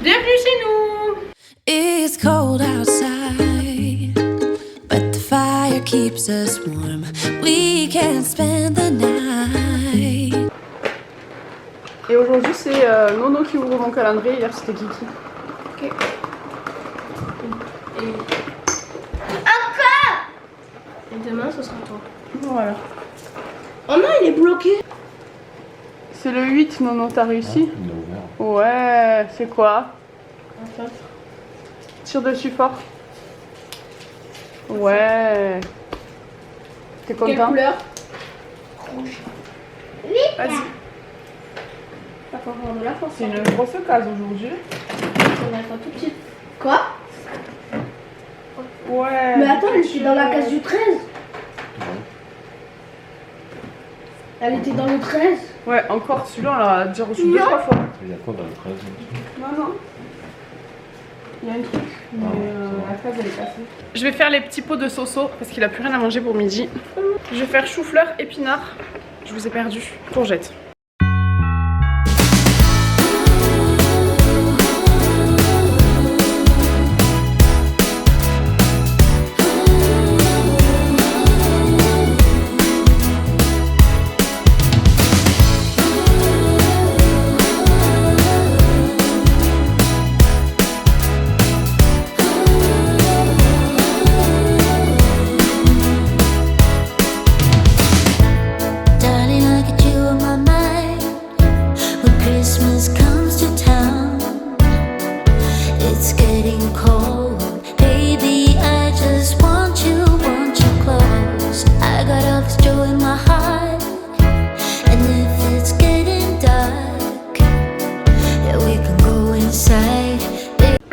Bienvenue chez nous. It's cold outside, but the fire keeps us warm. We can spend the night. Et aujourd'hui c'est Nono qui ouvre mon calendrier, hier c'était Kiki. Ok. Et demain ce sera toi. Voilà. Oh non, il est bloqué. C'est le 8, Nono, t'as réussi? Il a ouvert. Ouais, c'est quoi? Tire dessus fort. Ouais. T'es content? Quelle couleur? Vas-y. Ça faut avoir de la force. C'est une grosse case aujourd'hui. On attend tout de suite. Quoi? Ouais. Mais attends, je suis dans la case du 13. Elle était dans le 13. Ouais, encore celui-là, on l'a déjà reçu 2-3 fois. Il y a quoi dans le 13? Non. Il y a un truc, mais la case elle est cassée. Je vais faire les petits pots de soso parce qu'il a plus rien à manger pour midi. Je vais faire chou-fleur, épinard. Je vous ai perdu. Courgette.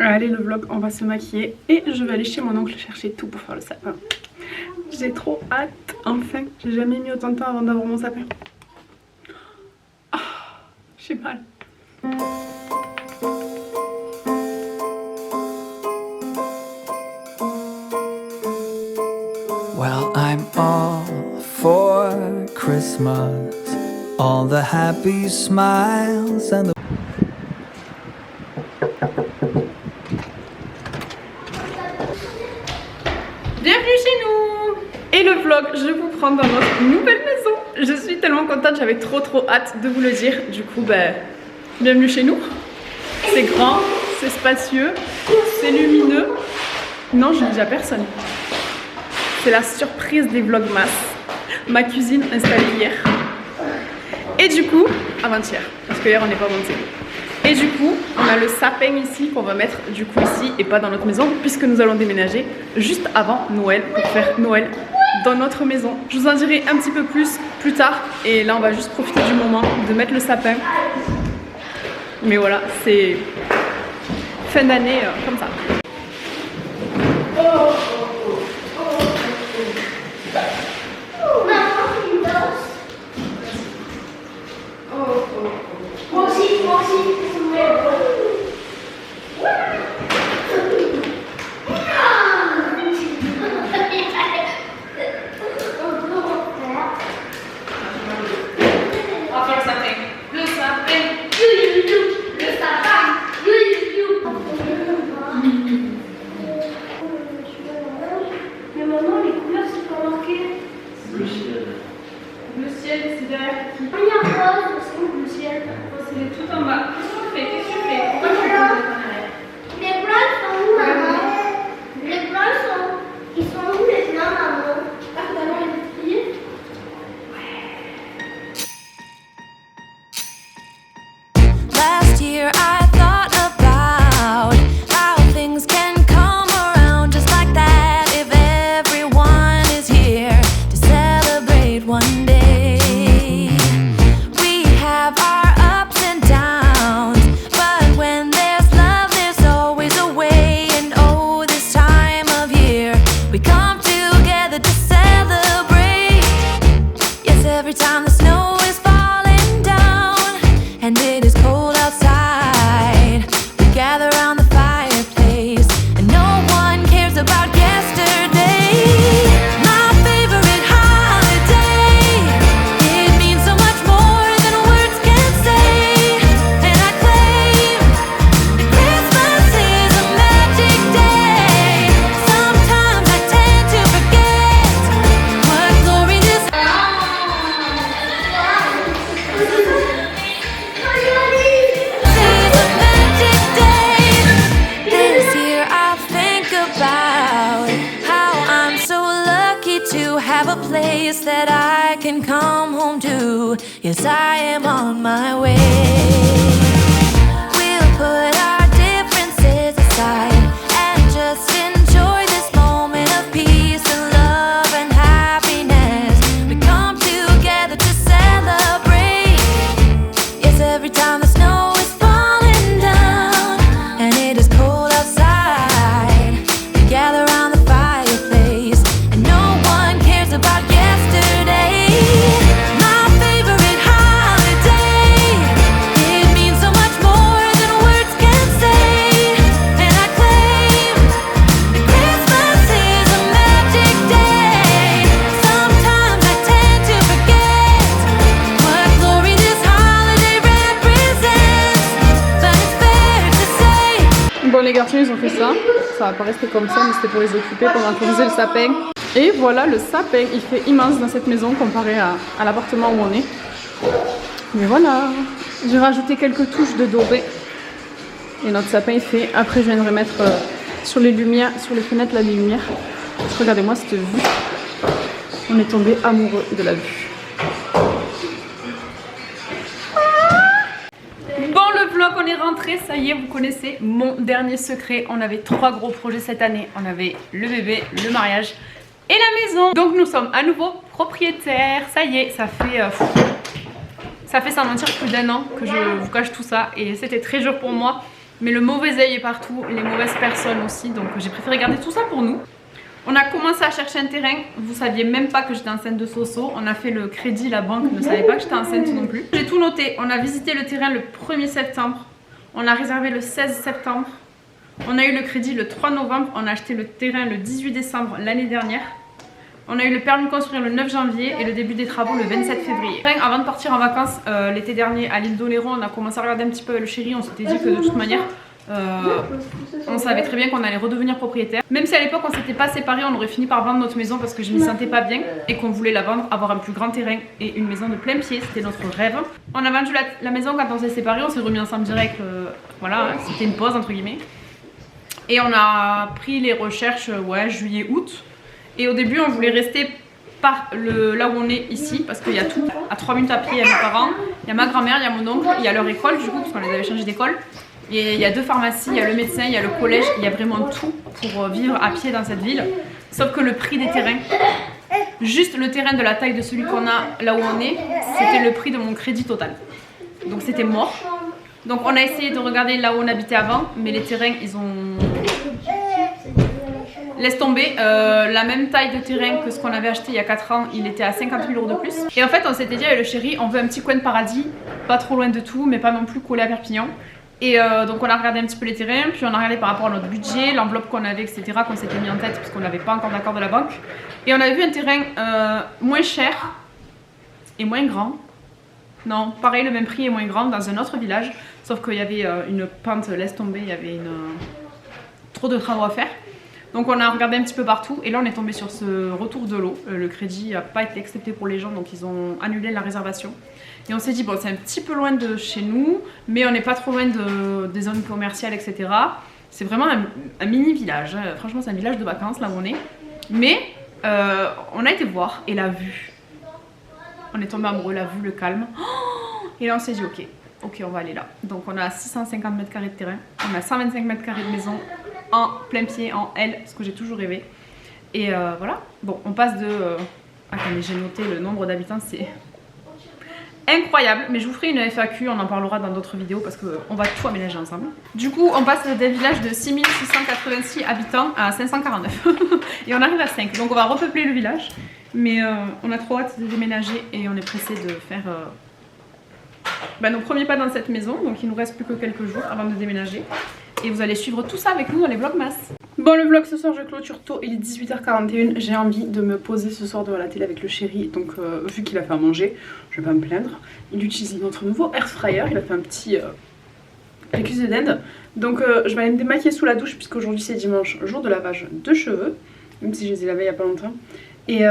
Allez le vlog, on va se maquiller et je vais aller chez mon oncle chercher tout pour faire le sapin. J'ai trop hâte, enfin, j'ai jamais mis autant de temps avant d'avoir mon sapin. Ah, j'ai mal. Well, I'm all for Christmas, all the happy smiles and the Bienvenue chez nous. Et le vlog, je vous prends dans notre nouvelle maison. Je suis tellement contente, j'avais trop hâte de vous le dire. Du coup, bienvenue chez nous. C'est grand, c'est spacieux, c'est lumineux. Non, je ne dis à personne. C'est la surprise des vlogmas. Ma cuisine installée hier. Et du coup, avant-hier, parce que hier on n'est pas monté. Et du coup, on a le sapin ici qu'on va mettre du coup ici et pas dans notre maison puisque nous allons déménager juste avant Noël pour faire Noël dans notre maison. Je vous en dirai un petit peu plus tard et là on va juste profiter du moment de mettre le sapin. Mais voilà, c'est fin d'année comme ça. Moi aussi. place that I can come home to. Yes, I am on my way. We'll put our differences aside and just enjoy this moment of peace and love and happiness. We come together to celebrate. Yes, every time the snow is falling down and it is cold outside, we gather around the fireplace and no one cares about yesterday. My favorite holiday, it means so much more than words can say. And I claim that Christmas is a magic day. Sometimes I tend to forget what glory this holiday represents, but it's fair to say. Bon les garçons ils ont fait ça, ça va pas rester comme ça mais c'était pour les occuper pendant qu'on faisait le sapin. Et voilà le sapin, il fait immense dans cette maison comparé à l'appartement où on est. Mais voilà, j'ai rajouté quelques touches de doré. Et notre sapin est fait. Après je viendrai mettre sur les lumières, sur les fenêtres là, les lumières. Regardez-moi cette vue. On est tombé amoureux de la vue. Bon le vlog, on est rentré, ça y est, vous connaissez mon dernier secret. On avait 3 gros projets cette année. On avait le bébé, le mariage et la maison. Donc nous sommes à nouveau propriétaires. Ça y est, ça fait sans mentir plus d'1 an que je vous cache tout ça. Et c'était très dur pour moi. Mais le mauvais œil est partout, les mauvaises personnes aussi. Donc j'ai préféré garder tout ça pour nous. On a commencé à chercher un terrain. Vous saviez même pas que j'étais enceinte de Soso. On a fait le crédit, la banque ne savait pas que j'étais enceinte non plus. J'ai tout noté. On a visité le terrain le 1er septembre. On a réservé le 16 septembre. On a eu le crédit le 3 novembre. On a acheté le terrain le 18 décembre l'année dernière. On a eu le permis de construire le 9 janvier et le début des travaux le 27 février. Avant de partir en vacances l'été dernier à l'île d'Oléron, on a commencé à regarder un petit peu avec le chéri. On s'était dit que de toute manière, on savait très bien qu'on allait redevenir propriétaire. Même si à l'époque on s'était pas séparés, on aurait fini par vendre notre maison parce que je m'y sentais pas bien et qu'on voulait la vendre, avoir un plus grand terrain et une maison de plein pied. C'était notre rêve. On a vendu la maison quand on s'est séparés, on s'est remis ensemble direct. Voilà, c'était une pause entre guillemets. Et on a pris les recherches, ouais, juillet, août. Et au début, on voulait rester là où on est ici, parce qu'il y a tout. À 3 minutes à pied, il y a mes parents, il y a ma grand-mère, il y a mon oncle, il y a leur école du coup, parce qu'on les avait changé d'école. Et il y a 2 pharmacies, il y a le médecin, il y a le collège, il y a vraiment tout pour vivre à pied dans cette ville. Sauf que le prix des terrains, juste le terrain de la taille de celui qu'on a là où on est, c'était le prix de mon crédit total. Donc c'était mort. Donc on a essayé de regarder là où on habitait avant, mais les terrains, ils ont... Laisse tomber, la même taille de terrain que ce qu'on avait acheté il y a 4 ans, il était à 50 000 € de plus. Et en fait on s'était dit avec le chéri, on veut un petit coin de paradis, pas trop loin de tout, mais pas non plus collé à Perpignan. Et donc on a regardé un petit peu les terrains, puis on a regardé par rapport à notre budget, l'enveloppe qu'on avait, etc., qu'on s'était mis en tête, puisqu'on n'avait pas encore d'accord de la banque. Et on a vu un terrain moins cher et moins grand. Non, pareil, le même prix et moins grand dans un autre village, sauf qu'il y avait une pente, laisse tomber, il y avait trop de travaux à faire. Donc on a regardé un petit peu partout et là on est tombé sur ce retour de l'eau. Le crédit n'a pas été accepté pour les gens, donc ils ont annulé la réservation. Et on s'est dit bon, c'est un petit peu loin de chez nous, mais on n'est pas trop loin des zones commerciales, etc. C'est vraiment un mini village, franchement c'est un village de vacances là où on est. Mais on a été voir et la vue, on est tombé amoureux, la vue, le calme. Et là on s'est dit ok on va aller là. Donc on a 650 mètres carrés de terrain, on a 125 mètres carrés de maison en plein pied, en L, ce que j'ai toujours rêvé. Et voilà, bon on passe de... attendez, j'ai noté le nombre d'habitants, c'est incroyable. Mais je vous ferai une FAQ, on en parlera dans d'autres vidéos parce qu'on va tout aménager ensemble. Du coup on passe d'un village de 6686 habitants à 549. Et on arrive à 5, donc on va repeupler le village. Mais on a trop hâte de déménager et on est pressé de faire nos premiers pas dans cette maison. Donc il nous reste plus que quelques jours avant de déménager. Et vous allez suivre tout ça avec nous dans les vlogmas. Bon le vlog ce soir je clôture tôt, il est 18h41. J'ai envie de me poser ce soir devant la télé avec le chéri. Donc vu qu'il a fait à manger, je vais pas me plaindre. Il utilise notre nouveau air fryer, il a fait un petit cuisses de dinde. Donc je vais aller me démaquiller sous la douche puisqu'aujourd'hui c'est dimanche, jour de lavage de cheveux. Même si je les ai lavés il y a pas longtemps. Et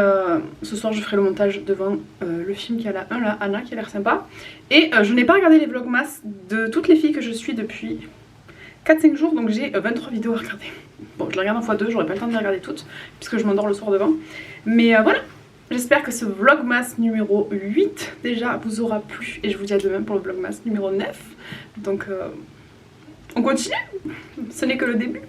ce soir je ferai le montage devant le film qui a là, Anna, qui a l'air sympa. Et je n'ai pas regardé les vlogmas de toutes les filles que je suis depuis 4-5 jours, donc j'ai 23 vidéos à regarder. Bon, je les regarde en x2, j'aurai pas le temps de les regarder toutes, puisque je m'endors le soir devant. Mais voilà, J'espère que ce vlogmas numéro 8 déjà vous aura plu et je vous dis à demain pour le vlogmas numéro 9. Donc on continue, ce n'est que le début.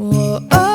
Whoa.